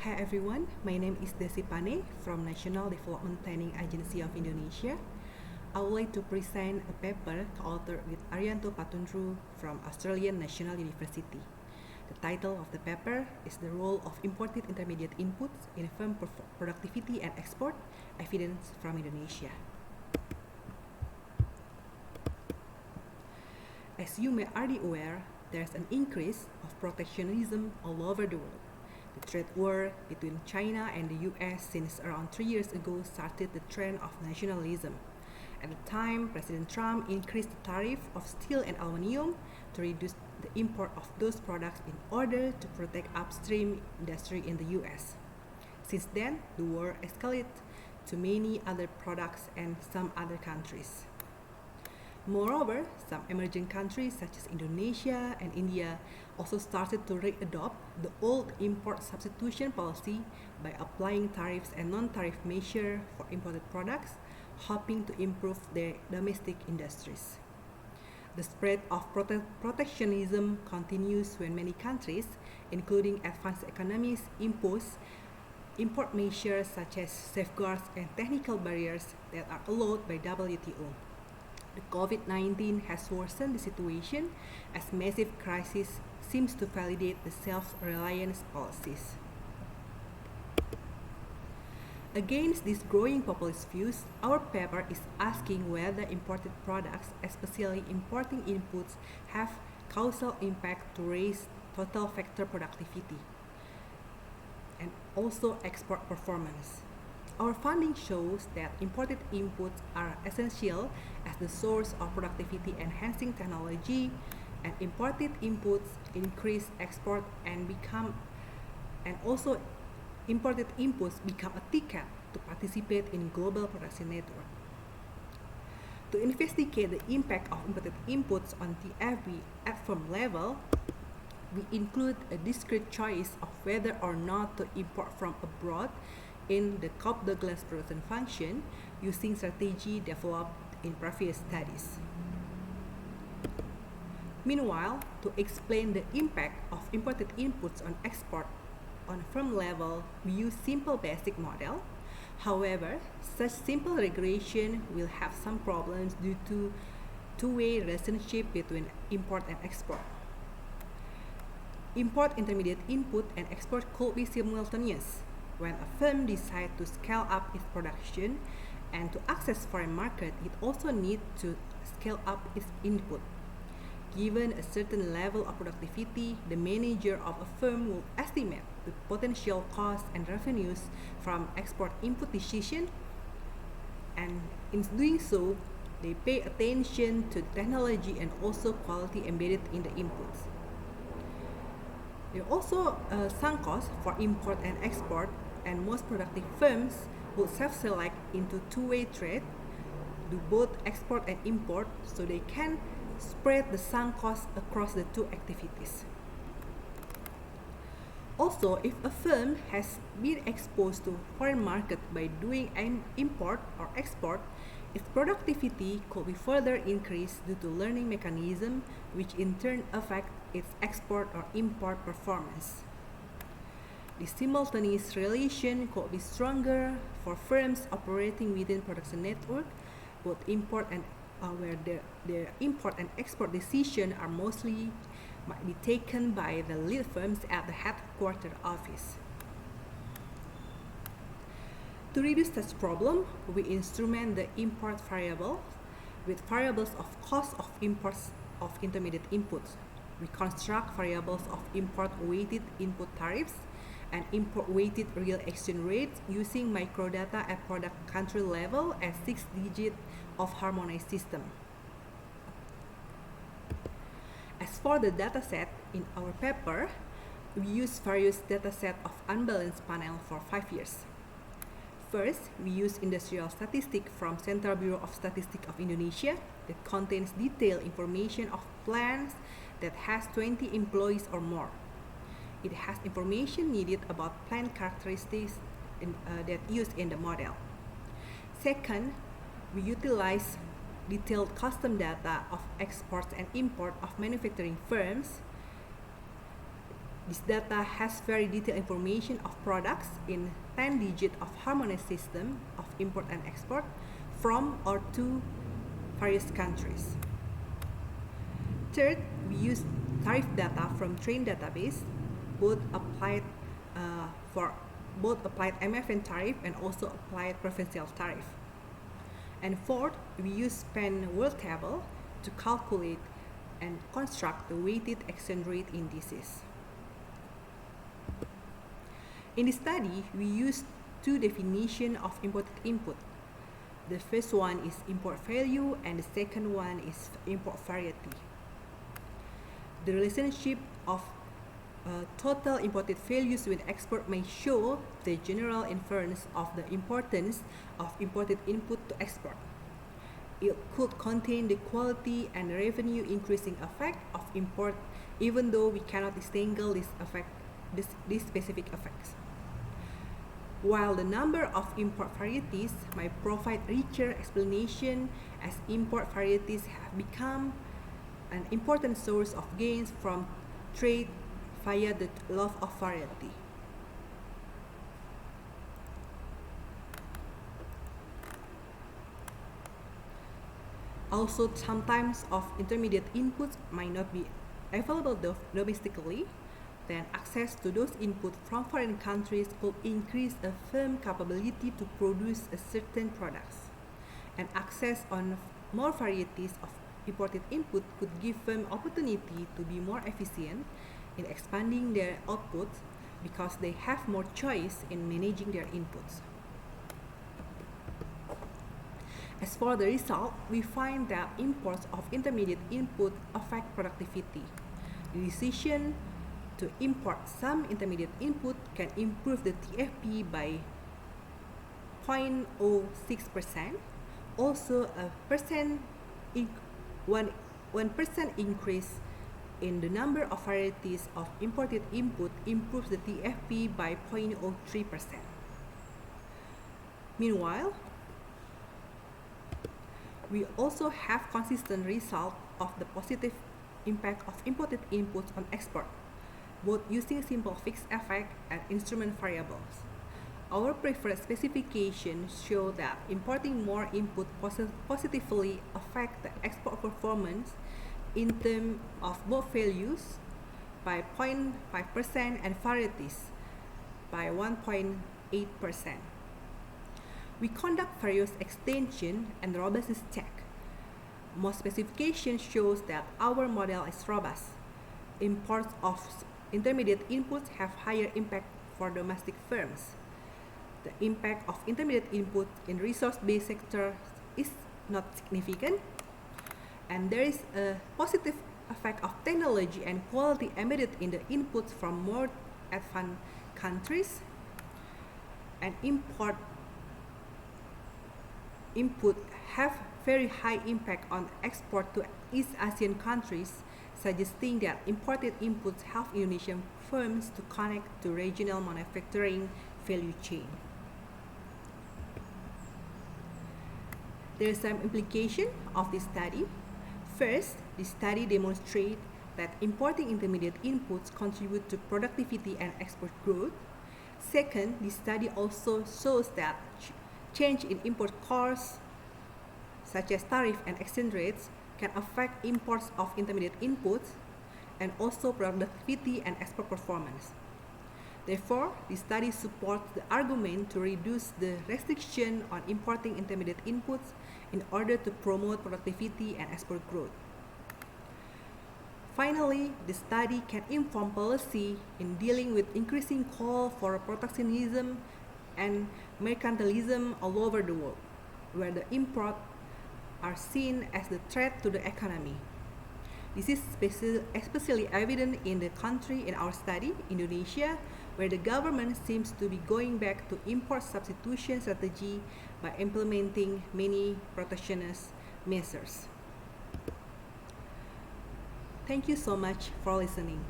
Hi everyone, my name is Deasy Pane from National Development Planning Agency of Indonesia. I would like to present a paper co-authored with Arianto Patunru from Australian National University. The title of the paper is The Role of Imported Intermediate Inputs in Firm Productivity and Export, Evidence from Indonesia. As you may already aware, there's an increase of protectionism all over the world. The trade war between China and the US since around 3 years ago started the trend of nationalism. At the time, President Trump increased the tariff of steel and aluminum to reduce the import of those products in order to protect upstream industry in the US. Since then, the war escalated to many other products and some other countries. Moreover, some emerging countries such as Indonesia and India also started to re-adopt the old import substitution policy by applying tariffs and non-tariff measures for imported products, hoping to improve their domestic industries. The spread of protectionism continues when many countries, including advanced economies, impose import measures such as safeguards and technical barriers that are allowed by WTO. The COVID-19 has worsened the situation as massive crisis seems to validate the self-reliance policies. Against these growing populist views, our paper is asking whether imported products, especially importing inputs, have causal impact to raise total factor productivity and also export performance. Our finding shows that imported inputs are essential as the source of productivity enhancing technology, and imported inputs increase export and also imported inputs become a ticket to participate in global production network. To investigate the impact of imported inputs on TFB at firm level, we include a discrete choice of whether or not to import from abroad in the Cobb-Douglas production function using strategy developed in previous studies. Meanwhile, to explain the impact of imported inputs on export on a firm level, we use simple basic model. However, such simple regression will have some problems due to two-way relationship between import and export. Import intermediate input and export could be simultaneous. When a firm decides to scale up its production and to access foreign market, it also needs to scale up its input. Given a certain level of productivity, the manager of a firm will estimate the potential costs and revenues from export input decision, and in doing so, they pay attention to technology and also quality embedded in the inputs. There are also sunk costs for import and export, and most productive firms will self-select into two-way trade, do both export and import, so they can spread the sunk costs across the two activities. Also, if a firm has been exposed to foreign market by doing import or export, its productivity could be further increased due to learning mechanism, which in turn affect its export or import performance. The simultaneous relation could be stronger for firms operating within production network, both import and where their import and export decisions are mostly might be taken by the lead firms at the headquarter office. To reduce such problem, we instrument the import variable with variables of cost of imports of intermediate inputs. We construct variables of import-weighted input tariffs and import-weighted real exchange rates using microdata at product country level as 6 digits of harmonized system. As for the dataset in our paper, we use various dataset of unbalanced panel for 5 years. First, we use industrial statistics from Central Bureau of Statistics of Indonesia that contains detailed information of plants that has 20 employees or more. It has information needed about plant characteristics that used in the model. Second, we utilize detailed custom data of exports and import of manufacturing firms This data has very detailed information of products in 10 digits of harmonized system of import and export from or to various countries. Third, we use tariff data from train database, both applied MFN tariff and also applied provincial tariff. And fourth, we use Pane world table to calculate and construct the weighted exchange rate indices. In this study, we used two definitions of imported input. The first one is import value and the second one is import variety. The relationship of total imported values with export may show the general inference of the importance of imported input to export. It could contain the quality and revenue increasing effect of import, even though we cannot disentangle these specific effects. While the number of import varieties might provide richer explanation, as import varieties have become an important source of gains from trade via the love of variety. Also, sometimes of intermediate inputs might not be available domestically, then access to those inputs from foreign countries could increase a firm's capability to produce a certain products. And access on more varieties of imported input could give firm opportunity to be more efficient in expanding their output because they have more choice in managing their inputs. As for the result, we find that imports of intermediate input affect productivity. The decision to import some intermediate input can improve the TFP by 0.06%. Also, a 1% increase in the number of varieties of imported input improves the TFP by 0.03%. Meanwhile, we also have consistent result of the positive impact of imported inputs on export, both using simple fixed effect and instrument variables. Our preferred specifications show that importing more input positively affect the export performance in terms of both values by 0.5% and varieties by 1.8%. We conduct various extension and robustness check. Most specifications shows that our model is robust. Imports of intermediate inputs have higher impact for domestic firms. The impact of intermediate input in resource-based sector is not significant, and there is a positive effect of technology and quality embedded in the inputs from more advanced countries, and import input have very high impact on export to East Asian countries, suggesting that imported inputs help Indonesian firms to connect to regional manufacturing value chain. There is some implication of this study. First, this study demonstrates that importing intermediate inputs contribute to productivity and export growth. Second, this study also shows that change in import costs, such as tariff and exchange rates, can affect imports of intermediate inputs and also productivity and export performance. Therefore, this study supports the argument to reduce the restriction on importing intermediate inputs in order to promote productivity and export growth. Finally, the study can inform policy in dealing with increasing call for protectionism and mercantilism all over the world, where the imports are seen as the threat to the economy. This is especially evident in the country in our study, Indonesia, where the government seems to be going back to import substitution strategy by implementing many protectionist measures. Thank you so much for listening.